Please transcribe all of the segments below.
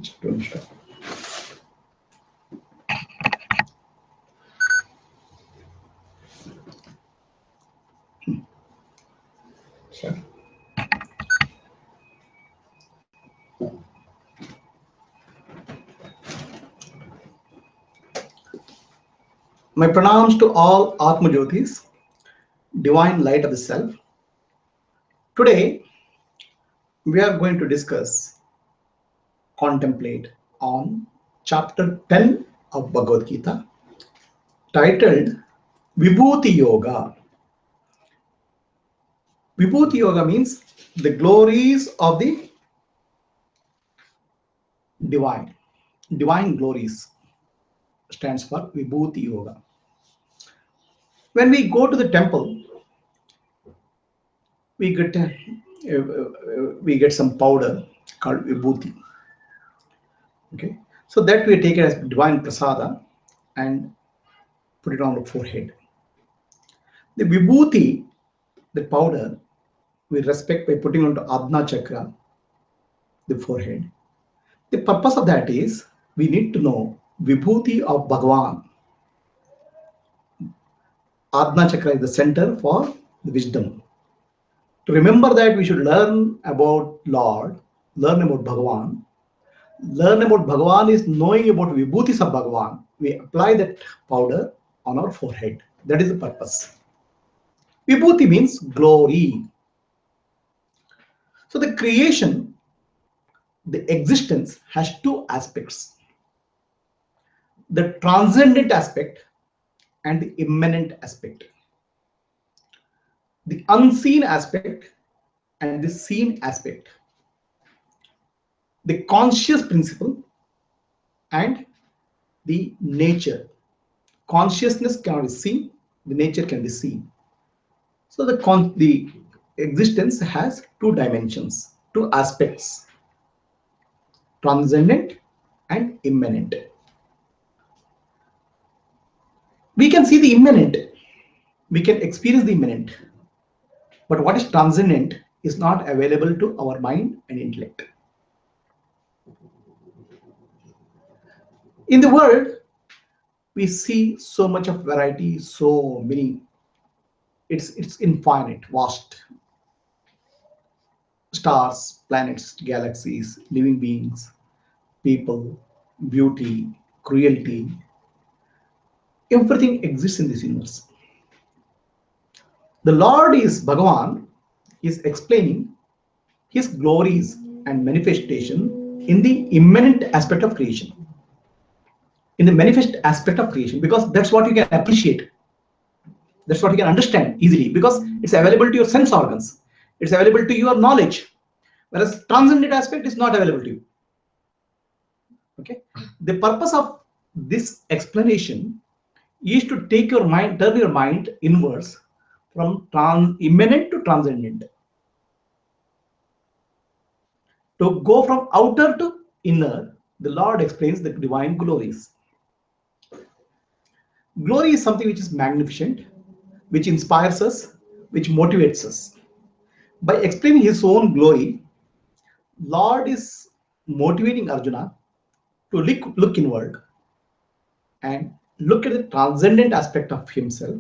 My pranams to all Atma Jyotis, divine light of the self. Today, we are going to discuss, contemplate on chapter 10 of Bhagavad Gita, titled Vibhuti Yoga. Vibhuti Yoga means the glories of the divine. Divine glories stands for Vibhuti Yoga. When we go to the temple, we get some powder called Vibhuti. Okay, so that we take it as divine prasada and put it on the forehead. The Vibhuti, the powder, we respect by putting onto Adna Chakra, the forehead. The purpose of that is we need to know Vibhuti of Bhagavan. Adna Chakra is the center for the wisdom. To remember that, we should learn about Lord, learn about Bhagavan. Learn about Bhagavan is knowing about Vibhutis of Bhagavan. We apply that powder on our forehead. That is the purpose. Vibhuti means glory. So the creation, the existence has two aspects: the transcendent aspect and the immanent aspect, the unseen aspect and the seen aspect, the conscious principle and the nature. Consciousness cannot be seen, the nature can be seen. So the existence has two dimensions, two aspects: transcendent and immanent. We can see the immanent, we can experience the immanent, but what is transcendent is not available to our mind and intellect. In the world, we see so much of variety, so many. It's infinite, vast. Stars, planets, galaxies, living beings, people, beauty, cruelty, everything exists in this universe. The Lord is Bhagavan, is explaining his glories and manifestation in the immanent aspect of creation. In the manifest aspect of creation, because that's what you can appreciate. That's what you can understand easily, because it's available to your sense organs. It's available to your knowledge. Whereas transcendent aspect is not available to you. Okay. The purpose of this explanation is to take your mind, turn your mind inwards from immanent to transcendent. To go from outer to inner, the Lord explains the divine glories. Glory is something which is magnificent, which inspires us, which motivates us. By explaining his own glory, Lord is motivating Arjuna to look inward and look at the transcendent aspect of himself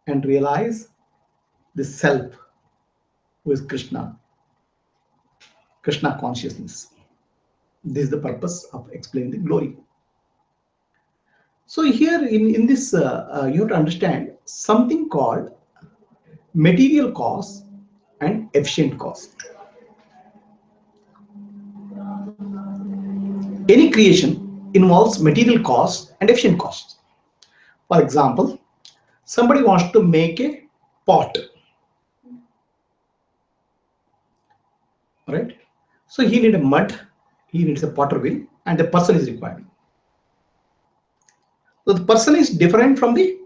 and realize the self, who is Krishna consciousness. This is the purpose of explaining the glory. So here in this, you have to understand something called material cause and efficient cause. Any creation involves material cause and efficient cause. For example, somebody wants to make a pot, right? So he needs a mud, he needs a potter wheel, and the person is required. So the person is different from the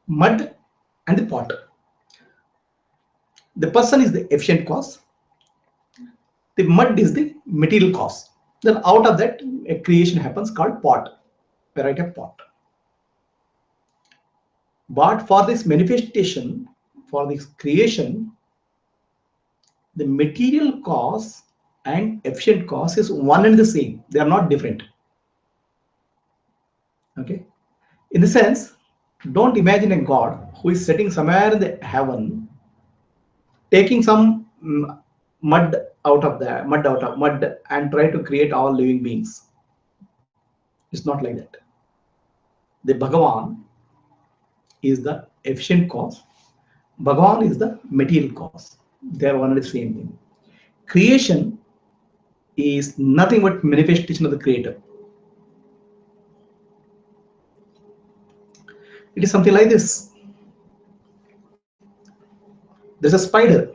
mud and the pot. The person is the efficient cause, the mud is the material cause. Then out of that, a creation happens called pot, variety of pot. But for this manifestation, for this creation, the material cause and efficient cause is one and the same. They are not different. Okay. In the sense, don't imagine a God who is sitting somewhere in the heaven, taking some mud and try to create all living beings. It's not like that. The Bhagavan is the efficient cause. Bhagavan is the material cause. They are one and the same thing. Creation is nothing but manifestation of the creator. It is something like this. There's a spider.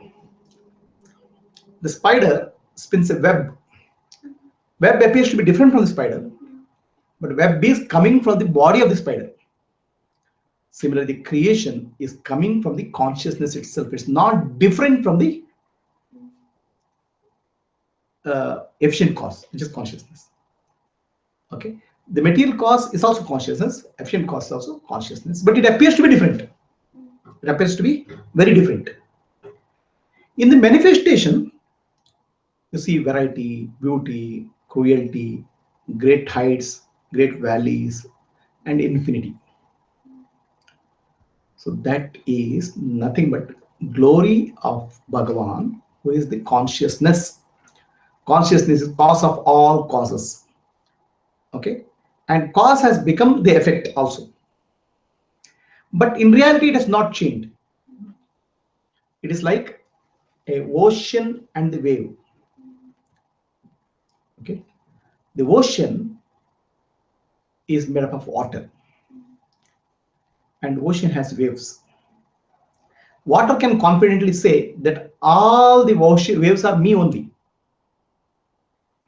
The spider spins a web. Web appears to be different from the spider, but web is coming from the body of the spider. Similarly, the creation is coming from the consciousness itself. It's not different from the efficient cause, which is consciousness. Okay. The material cause is also consciousness. Efficient cause is also consciousness, but it appears to be different. It appears to be very different. In the manifestation, you see variety, beauty, cruelty, great heights, great valleys, and infinity. So that is nothing but glory of Bhagavan, who is the consciousness. Consciousness is cause of all causes. Okay, and cause has become the effect also. But in reality, it has not changed. It is like a ocean and the wave. Okay, the ocean is made up of water, and ocean has waves. Water can confidently say that all the ocean waves are me only.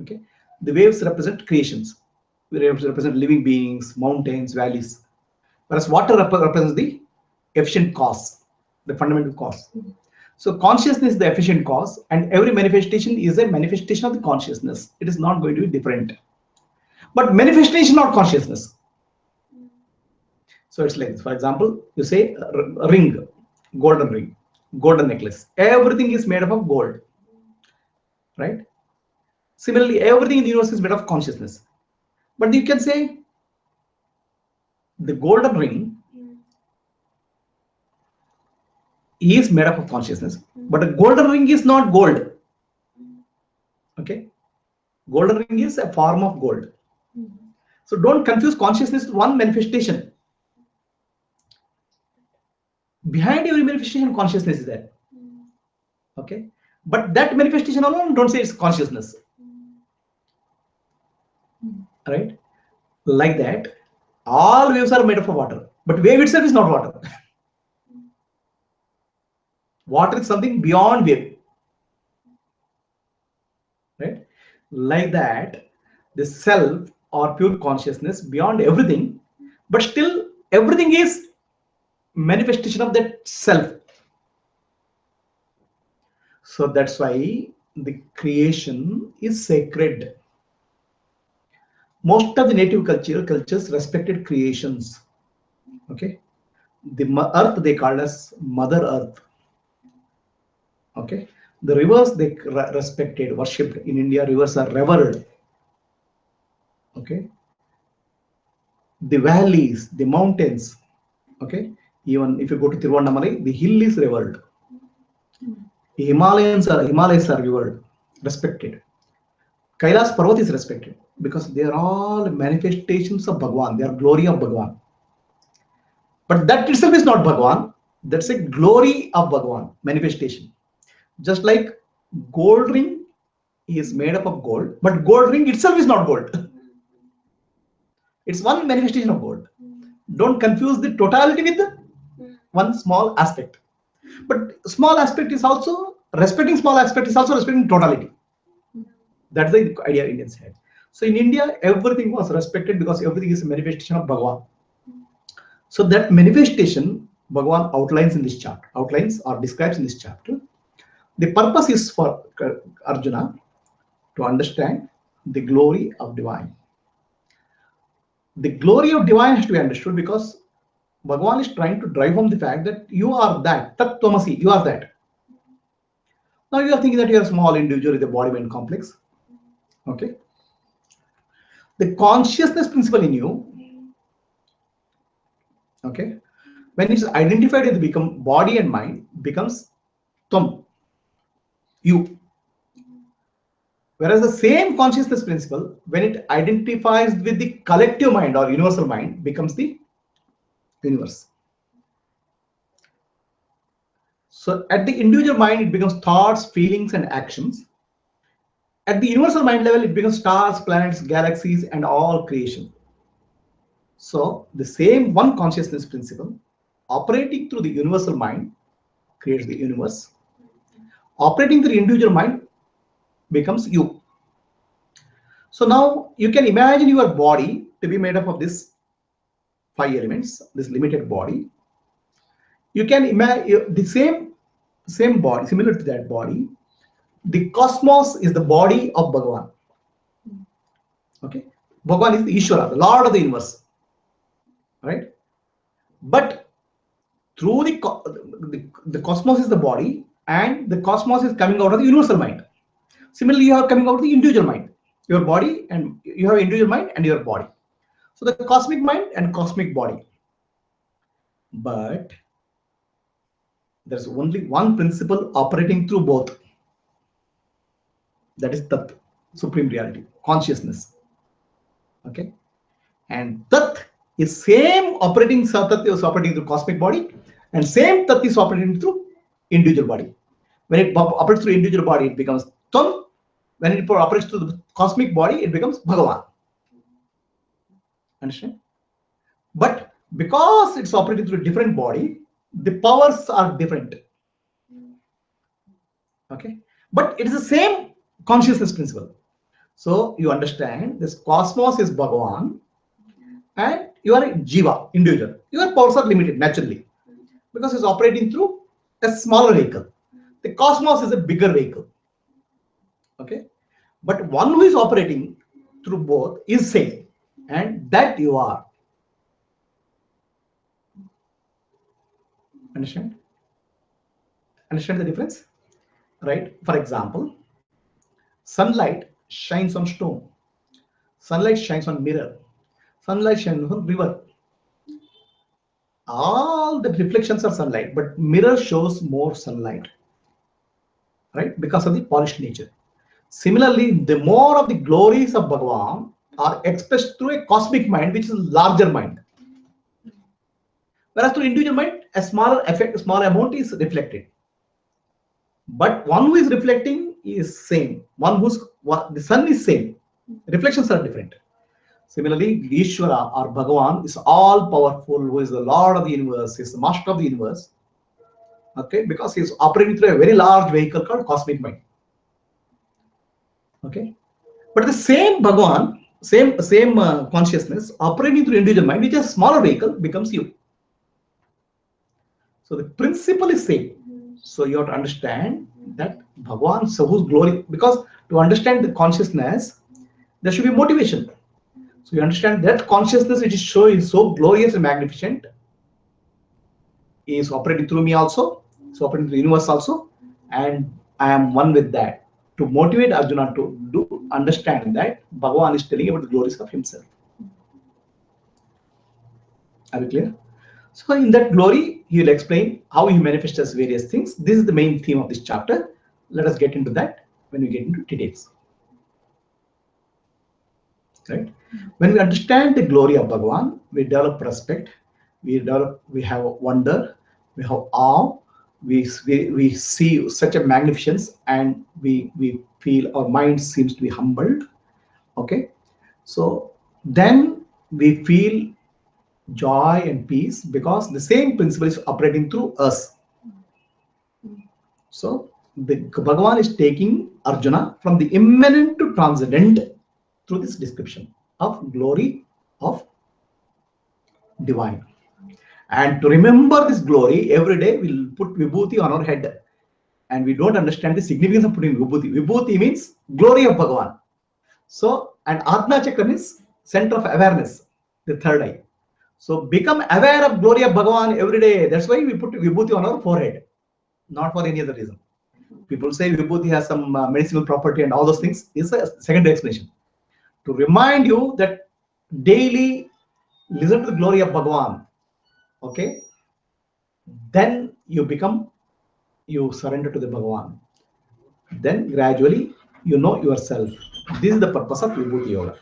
Okay, the waves represent creations. Waves represent living beings, mountains, valleys. Whereas water represents the efficient cause, the fundamental cause. So consciousness is the efficient cause, and every manifestation is a manifestation of the consciousness. It is not going to be different. But manifestation, not consciousness. So it's like this. For example, you say a ring, golden necklace. Everything is made up of gold, right? Similarly, everything in the universe is made of consciousness. But you can say the golden ring is made up of consciousness, but a golden ring is not gold. Okay, golden ring is a form of gold. So don't confuse consciousness with one manifestation. Behind every manifestation, consciousness is there. Okay, but that manifestation alone, don't say it's consciousness. Right? Like that, all waves are made up of water, but wave itself is not water. Water is something beyond wave. Right? Like that, the self or pure consciousness beyond everything, but still everything is manifestation of that self. So that's why the creation is sacred. Most of the native cultures respected creations. Okay, the earth they called as Mother Earth. Okay, the rivers they respected, worshipped. In India, rivers are revered. Okay, the valleys, the mountains. Okay, even if you go to Tiruvannamalai, the hill is revered. The Himalayas are revered, respected. Kailas Parvat is respected because they are all manifestations of Bhagwan. They are glory of Bhagwan. But that itself is not Bhagwan. That's a glory of Bhagwan, manifestation. Just like gold ring is made up of gold, but gold ring itself is not gold. It's one manifestation of gold. Don't confuse the totality with one small aspect. But small aspect is also respecting small aspect is also respecting totality. That's the idea Indians had. So in India, everything was respected because everything is a manifestation of Bhagwan. So that manifestation Bhagwan outlines in this chapter, outlines or describes in this chapter. The purpose is for Arjuna to understand the glory of divine. The glory of divine has to be understood because Bhagwan is trying to drive home the fact that you are that, Tat Tvamasi, you are that. Now you are thinking that you are a small individual with a body-mind complex. Okay. The consciousness principle in you, okay, when it's identified and become body and mind, becomes tvam, you. Whereas the same consciousness principle, when it identifies with the collective mind or universal mind, becomes the universe. So at the individual mind, it becomes thoughts, feelings, and actions. At the universal mind level, it becomes stars, planets, galaxies, and all creation. So the same one consciousness principle operating through the universal mind creates the universe. Operating through the individual mind becomes you. So now you can imagine your body to be made up of these 5 elements, this limited body. You can imagine the same body, similar to that body. The cosmos is the body of Bhagavan. Okay, Bhagavan is the Ishvara, the Lord of the universe, right? But through the cosmos is the body, and the cosmos is coming out of the universal mind. Similarly, you are coming out of the individual mind, your body, and you have individual mind and your body. So the cosmic mind and cosmic body. But there's only one principle operating through both. That is Tat, supreme reality, consciousness. Okay, and Tat is same operating. Tat is operating through cosmic body, and same Tat is operating through individual body. When it operates through individual body, it becomes Tvam. When it operates through the cosmic body, it becomes Bhagavan. Understand? But because it's operating through a different body, the powers are different. Okay, but it is the same consciousness principle. So you understand this cosmos is Bhagavan, and you are a Jiva, individual. Your powers are limited naturally because it's operating through a smaller vehicle. The cosmos is a bigger vehicle. Okay, but one who is operating through both is same, and that you are. Understand? Understand the difference? Right? For example, sunlight shines on stone. Sunlight shines on mirror. Sunlight shines on river. All the reflections are sunlight, but mirror shows more sunlight, right? Because of the polished nature. Similarly, the more of the glories of Bhagavan are expressed through a cosmic mind, which is a larger mind. Whereas through individual mind, a smaller effect, a small amount is reflected. But one who is reflecting is same. The sun is same. Reflections are different. Similarly, Ishvara or Bhagavan is all powerful, who is the Lord of the universe, is the master of the universe. Okay, because he is operating through a very large vehicle called cosmic mind. Okay, but the same Bhagavan, same consciousness operating through individual mind, which is a smaller vehicle, becomes you. So the principle is same. So you have to understand that Bhagavan, so whose glory, because to understand the consciousness, there should be motivation. So you understand that consciousness which is so glorious and magnificent is operating through me also, it's operating through the universe also, and I am one with that. To motivate Arjuna to understand that Bhagavan is telling about the glories of himself. Are you clear? So in that glory, he will explain how he manifests various things. This is the main theme of this chapter. Let us get into that when we get into details. Right? When we understand the glory of Bhagavan, we develop respect, we have wonder, we have awe, we see such a magnificence, and we feel our mind seems to be humbled. Okay, so then we feel joy and peace because the same principle is operating through us. So the Bhagavan is taking Arjuna from the immanent to transcendent through this description of glory of divine. And to remember this glory, every day we'll put vibhuti on our head. And we don't understand the significance of putting vibhuti. Vibhuti means glory of Bhagavan. So, and Ajna Chakra means center of awareness, the third eye. So become aware of glory of Bhagavan every day. That's why we put vibhuti on our forehead, not for any other reason. People say Vibhuti has some medicinal property and all those things. Is a secondary explanation. To remind you that daily listen to the glory of Bhagavan. Okay? Then you surrender to the Bhagavan. Then gradually you know yourself. This is the purpose of Vibhuti Yoga.